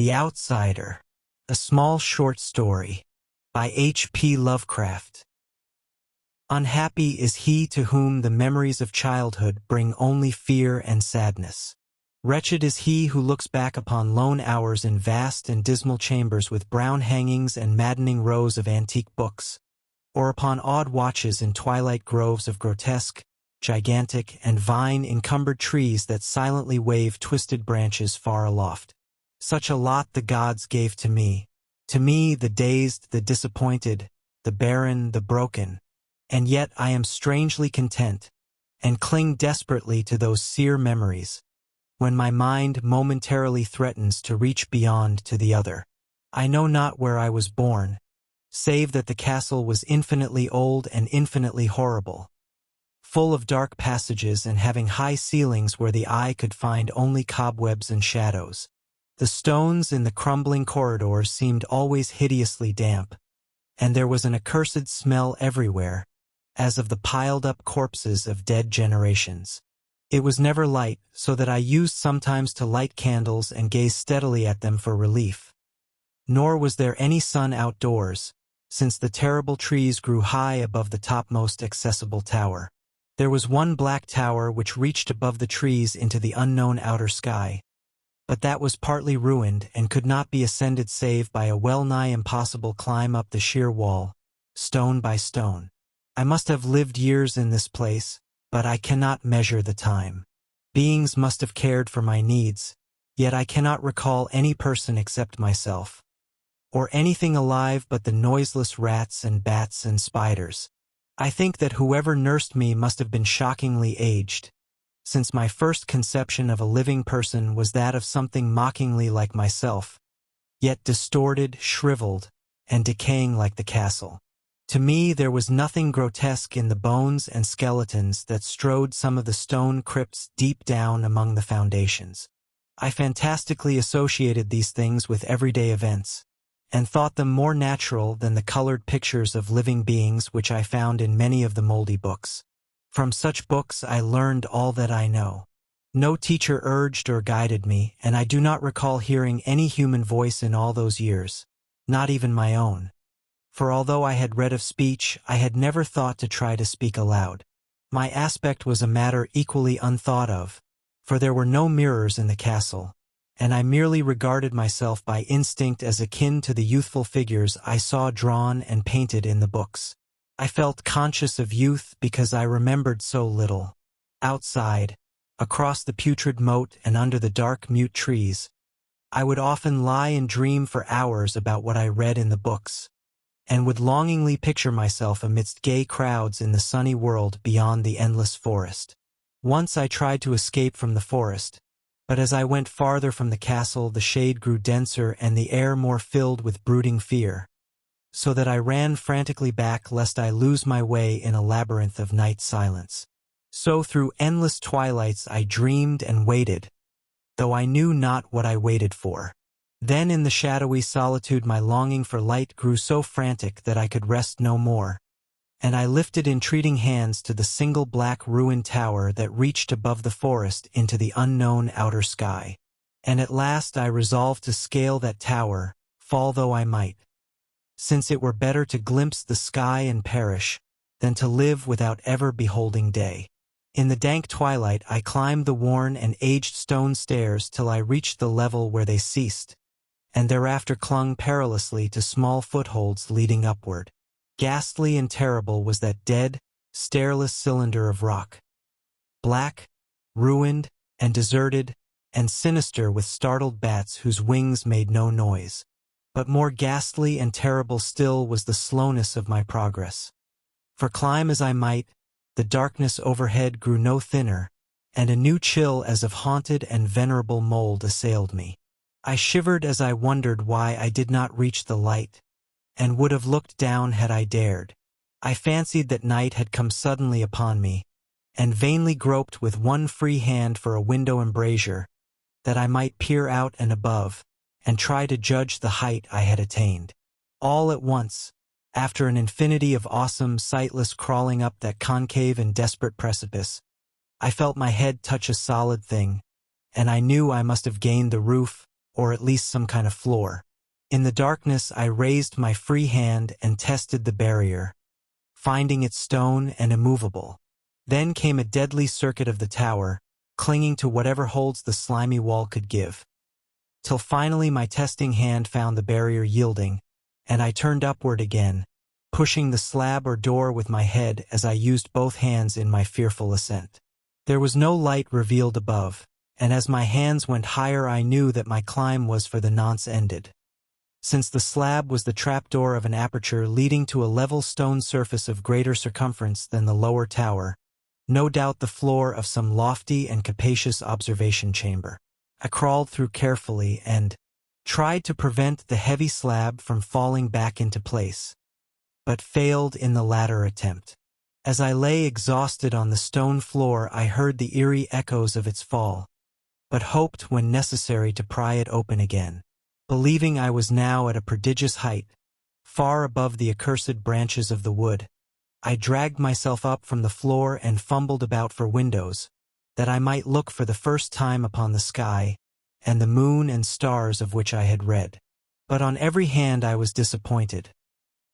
The Outsider, a small short story, by H.P. Lovecraft. Unhappy is he to whom the memories of childhood bring only fear and sadness. Wretched is he who looks back upon lone hours in vast and dismal chambers with brown hangings and maddening rows of antique books, or upon odd watches in twilight groves of grotesque, gigantic, and vine-encumbered trees that silently wave twisted branches far aloft. Such a lot the gods gave to me the dazed, the disappointed, the barren, the broken, and yet I am strangely content, and cling desperately to those sere memories, when my mind momentarily threatens to reach beyond to the other. I know not where I was born, save that the castle was infinitely old and infinitely horrible, full of dark passages and having high ceilings where the eye could find only cobwebs and shadows. The stones in the crumbling corridors seemed always hideously damp, and there was an accursed smell everywhere, as of the piled-up corpses of dead generations. It was never light, so that I used sometimes to light candles and gaze steadily at them for relief. Nor was there any sun outdoors, since the terrible trees grew high above the topmost accessible tower. There was one black tower which reached above the trees into the unknown outer sky, but that was partly ruined and could not be ascended save by a well-nigh impossible climb up the sheer wall, stone by stone. I must have lived years in this place, but I cannot measure the time. Beings must have cared for my needs, yet I cannot recall any person except myself, or anything alive but the noiseless rats and bats and spiders. I think that whoever nursed me must have been shockingly aged, since my first conception of a living person was that of something mockingly like myself, yet distorted, shriveled, and decaying like the castle. To me there was nothing grotesque in the bones and skeletons that strewed some of the stone crypts deep down among the foundations. I fantastically associated these things with everyday events, and thought them more natural than the colored pictures of living beings which I found in many of the moldy books. From such books I learned all that I know. No teacher urged or guided me, and I do not recall hearing any human voice in all those years, not even my own. For although I had read of speech, I had never thought to try to speak aloud. My aspect was a matter equally unthought of, for there were no mirrors in the castle, and I merely regarded myself by instinct as akin to the youthful figures I saw drawn and painted in the books. I felt conscious of youth because I remembered so little. Outside, across the putrid moat and under the dark mute trees, I would often lie and dream for hours about what I read in the books, and would longingly picture myself amidst gay crowds in the sunny world beyond the endless forest. Once I tried to escape from the forest, but as I went farther from the castle the shade grew denser and the air more filled with brooding fear, so that I ran frantically back lest I lose my way in a labyrinth of night silence. So through endless twilights I dreamed and waited, though I knew not what I waited for. Then in the shadowy solitude my longing for light grew so frantic that I could rest no more, and I lifted entreating hands to the single black ruined tower that reached above the forest into the unknown outer sky. And at last I resolved to scale that tower, fall though I might, since it were better to glimpse the sky and perish, than to live without ever beholding day. In the dank twilight I climbed the worn and aged stone stairs till I reached the level where they ceased, and thereafter clung perilously to small footholds leading upward. Ghastly and terrible was that dead, stairless cylinder of rock. Black, ruined, and deserted, and sinister with startled bats whose wings made no noise. But more ghastly and terrible still was the slowness of my progress. For climb as I might, the darkness overhead grew no thinner, and a new chill as of haunted and venerable mold assailed me. I shivered as I wondered why I did not reach the light, and would have looked down had I dared. I fancied that night had come suddenly upon me, and vainly groped with one free hand for a window embrasure, that I might peer out and above, and try to judge the height I had attained. All at once, after an infinity of awesome, sightless crawling up that concave and desperate precipice, I felt my head touch a solid thing, and I knew I must have gained the roof, or at least some kind of floor. In the darkness, I raised my free hand and tested the barrier, finding it stone and immovable. Then came a deadly circuit of the tower, clinging to whatever holds the slimy wall could give, till finally my testing hand found the barrier yielding, and I turned upward again, pushing the slab or door with my head as I used both hands in my fearful ascent. There was no light revealed above, and as my hands went higher I knew that my climb was for the nonce ended. Since the slab was the trapdoor of an aperture leading to a level stone surface of greater circumference than the lower tower, no doubt the floor of some lofty and capacious observation chamber. I crawled through carefully and tried to prevent the heavy slab from falling back into place, but failed in the latter attempt. As I lay exhausted on the stone floor, I heard the eerie echoes of its fall, but hoped when necessary to pry it open again. Believing I was now at a prodigious height, far above the accursed branches of the wood, I dragged myself up from the floor and fumbled about for windows, that I might look for the first time upon the sky and the moon and stars of which I had read. But on every hand I was disappointed,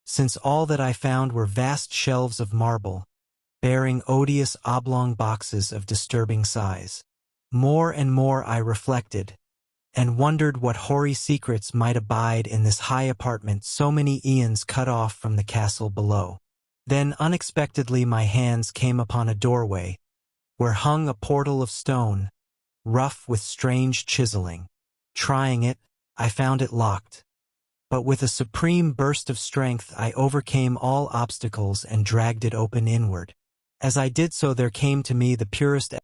since all that I found were vast shelves of marble, bearing odious oblong boxes of disturbing size. More and more I reflected, and wondered what hoary secrets might abide in this high apartment so many eons cut off from the castle below. Then unexpectedly my hands came upon a doorway, where hung a portal of stone, rough with strange chiseling. Trying it, I found it locked, but with a supreme burst of strength I overcame all obstacles and dragged it open inward. As I did so there came to me the purest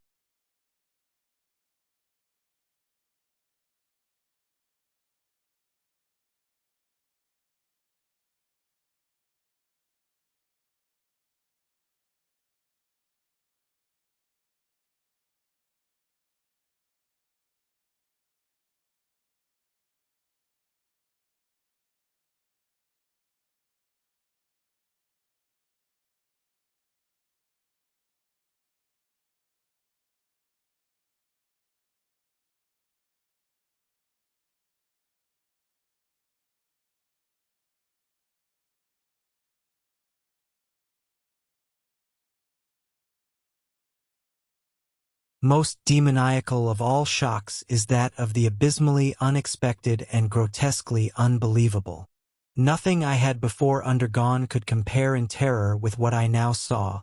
most demoniacal of all shocks is that of the abysmally unexpected and grotesquely unbelievable. Nothing I had before undergone could compare in terror with what I now saw,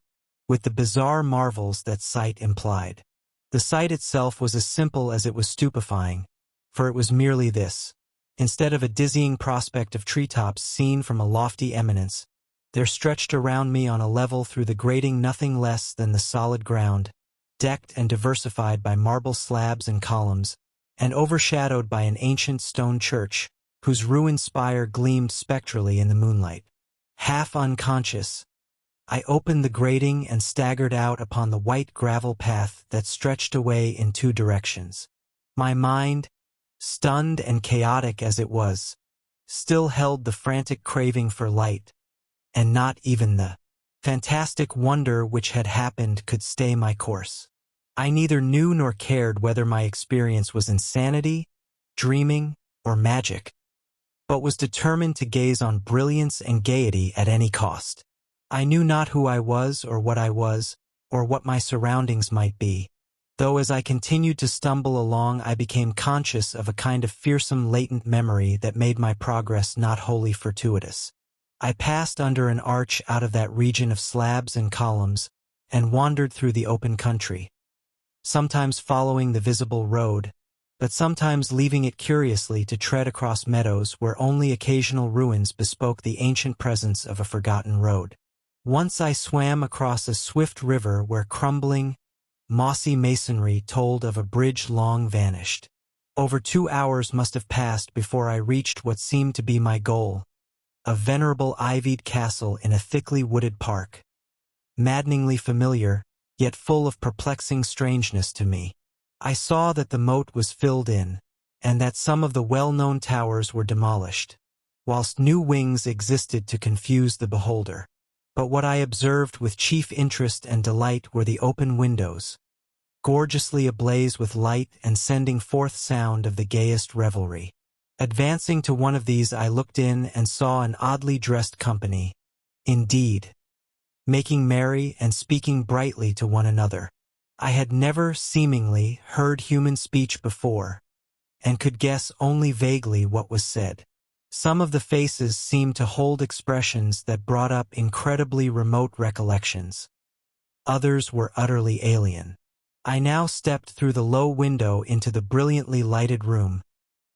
with the bizarre marvels that sight implied. The sight itself was as simple as it was stupefying, for it was merely this. Instead of a dizzying prospect of treetops seen from a lofty eminence, there stretched around me on a level through the grating nothing less than the solid ground, decked and diversified by marble slabs and columns, and overshadowed by an ancient stone church, whose ruined spire gleamed spectrally in the moonlight. Half unconscious, I opened the grating and staggered out upon the white gravel path that stretched away in two directions. My mind, stunned and chaotic as it was, still held the frantic craving for light, and not even the fantastic wonder which had happened could stay my course. I neither knew nor cared whether my experience was insanity, dreaming, or magic, but was determined to gaze on brilliance and gaiety at any cost. I knew not who I was, or what my surroundings might be, though as I continued to stumble along I became conscious of a kind of fearsome latent memory that made my progress not wholly fortuitous. I passed under an arch out of that region of slabs and columns, and wandered through the open country, sometimes following the visible road, but sometimes leaving it curiously to tread across meadows where only occasional ruins bespoke the ancient presence of a forgotten road. Once I swam across a swift river where crumbling, mossy masonry told of a bridge long vanished. Over 2 hours must have passed before I reached what seemed to be my goal, a venerable ivied castle in a thickly wooded park, maddeningly familiar, yet full of perplexing strangeness to me. I saw that the moat was filled in, and that some of the well-known towers were demolished, whilst new wings existed to confuse the beholder. But what I observed with chief interest and delight were the open windows, gorgeously ablaze with light and sending forth sound of the gayest revelry. Advancing to one of these, I looked in and saw an oddly dressed company, indeed, making merry and speaking brightly to one another. I had never, seemingly, heard human speech before, and could guess only vaguely what was said. Some of the faces seemed to hold expressions that brought up incredibly remote recollections. Others were utterly alien. I now stepped through the low window into the brilliantly lighted room,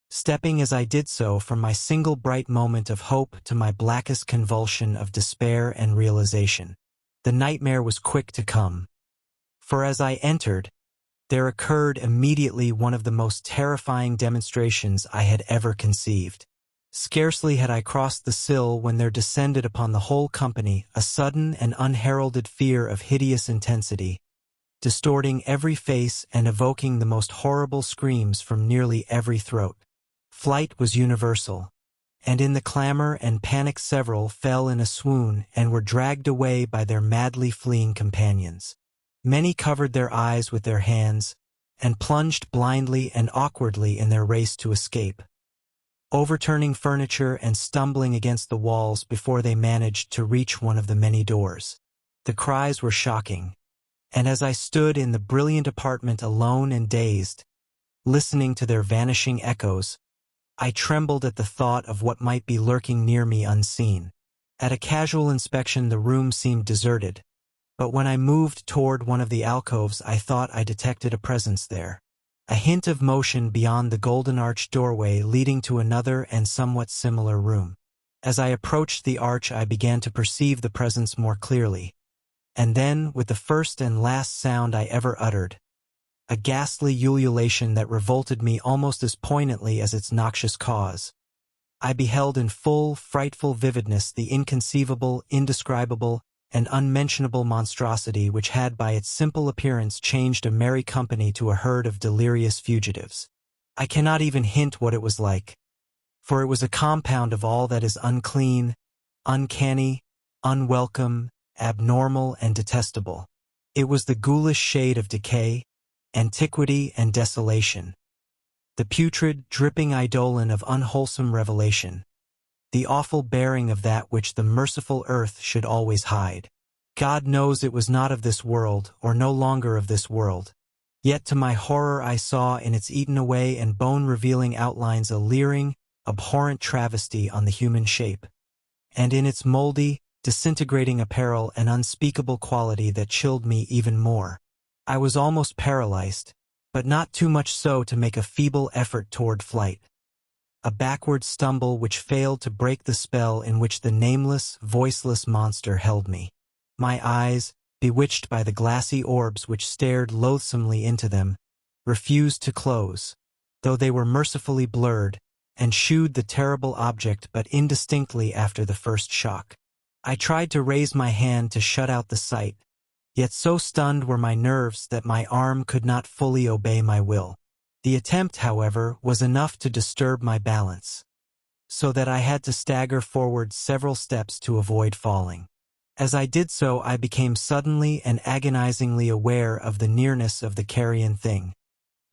stepping as I did so from my single bright moment of hope to my blackest convulsion of despair and realization. The nightmare was quick to come, for as I entered, there occurred immediately one of the most terrifying demonstrations I had ever conceived. Scarcely had I crossed the sill when there descended upon the whole company a sudden and unheralded fear of hideous intensity, distorting every face and evoking the most horrible screams from nearly every throat. Flight was universal, and in the clamor and panic several fell in a swoon and were dragged away by their madly fleeing companions. Many covered their eyes with their hands and plunged blindly and awkwardly in their race to escape, overturning furniture and stumbling against the walls before they managed to reach one of the many doors. The cries were shocking, and as I stood in the brilliant apartment alone and dazed, listening to their vanishing echoes, I trembled at the thought of what might be lurking near me unseen. At a casual inspection the room seemed deserted, but when I moved toward one of the alcoves I thought I detected a presence there. A hint of motion beyond the golden arched doorway leading to another and somewhat similar room. As I approached the arch I began to perceive the presence more clearly, and then, with the first and last sound I ever uttered, a ghastly ululation that revolted me almost as poignantly as its noxious cause, I beheld in full, frightful vividness the inconceivable, indescribable, and unmentionable monstrosity which had by its simple appearance changed a merry company to a herd of delirious fugitives. I cannot even hint what it was like, for it was a compound of all that is unclean, uncanny, unwelcome, abnormal, and detestable. It was the ghoulish shade of decay, antiquity, and desolation, the putrid, dripping eidolon of unwholesome revelation, the awful bearing of that which the merciful earth should always hide. God knows it was not of this world, or no longer of this world. Yet to my horror I saw in its eaten away and bone-revealing outlines a leering, abhorrent travesty on the human shape, and in its moldy, disintegrating apparel an unspeakable quality that chilled me even more. I was almost paralyzed, but not too much so to make a feeble effort toward flight. A backward stumble which failed to break the spell in which the nameless, voiceless monster held me. My eyes, bewitched by the glassy orbs which stared loathsomely into them, refused to close, though they were mercifully blurred, and shewed the terrible object but indistinctly after the first shock. I tried to raise my hand to shut out the sight, yet so stunned were my nerves that my arm could not fully obey my will. The attempt, however, was enough to disturb my balance, so that I had to stagger forward several steps to avoid falling. As I did so I became suddenly and agonizingly aware of the nearness of the carrion thing,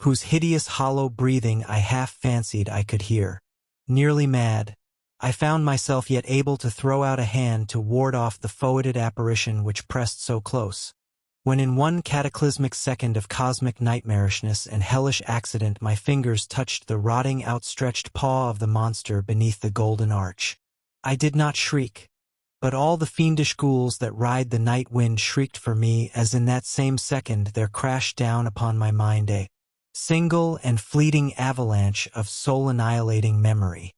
whose hideous hollow breathing I half fancied I could hear. Nearly mad, I found myself yet able to throw out a hand to ward off the foetid apparition which pressed so close, when in one cataclysmic second of cosmic nightmarishness and hellish accident my fingers touched the rotting outstretched paw of the monster beneath the golden arch. I did not shriek, but all the fiendish ghouls that ride the night wind shrieked for me as in that same second there crashed down upon my mind a single and fleeting avalanche of soul-annihilating memory.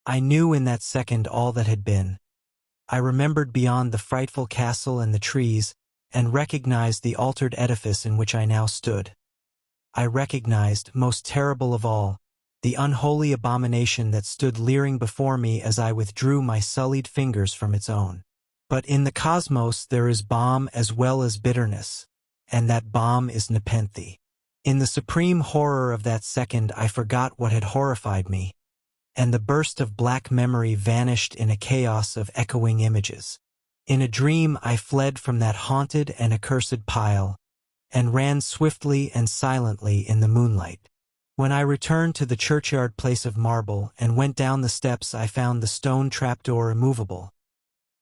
I knew in that second all that had been. I remembered beyond the frightful castle and the trees, and recognized the altered edifice in which I now stood. I recognized, most terrible of all, the unholy abomination that stood leering before me as I withdrew my sullied fingers from its own. But in the cosmos there is balm as well as bitterness, and that balm is nepenthe. In the supreme horror of that second I forgot what had horrified me, and the burst of black memory vanished in a chaos of echoing images. In a dream I fled from that haunted and accursed pile, and ran swiftly and silently in the moonlight. When I returned to the churchyard place of marble and went down the steps, I found the stone trapdoor immovable.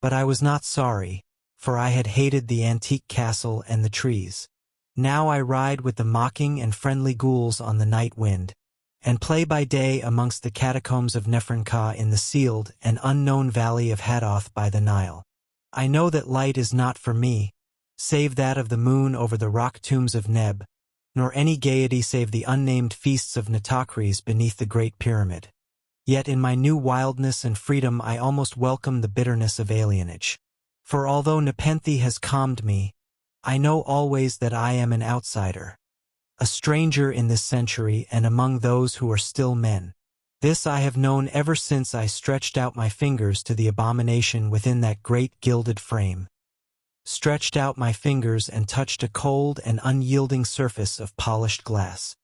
But I was not sorry, for I had hated the antique castle and the trees. Now I ride with the mocking and friendly ghouls on the night wind, and play by day amongst the catacombs of Neferenka in the sealed and unknown valley of Hadoth by the Nile. I know that light is not for me, save that of the moon over the rock tombs of Neb, nor any gaiety save the unnamed feasts of Nitocris beneath the Great Pyramid. Yet in my new wildness and freedom I almost welcome the bitterness of alienage. For although Nepenthe has calmed me, I know always that I am an outsider, a stranger in this century and among those who are still men. This I have known ever since I stretched out my fingers to the abomination within that great gilded frame. Stretched out my fingers and touched a cold and unyielding surface of polished glass.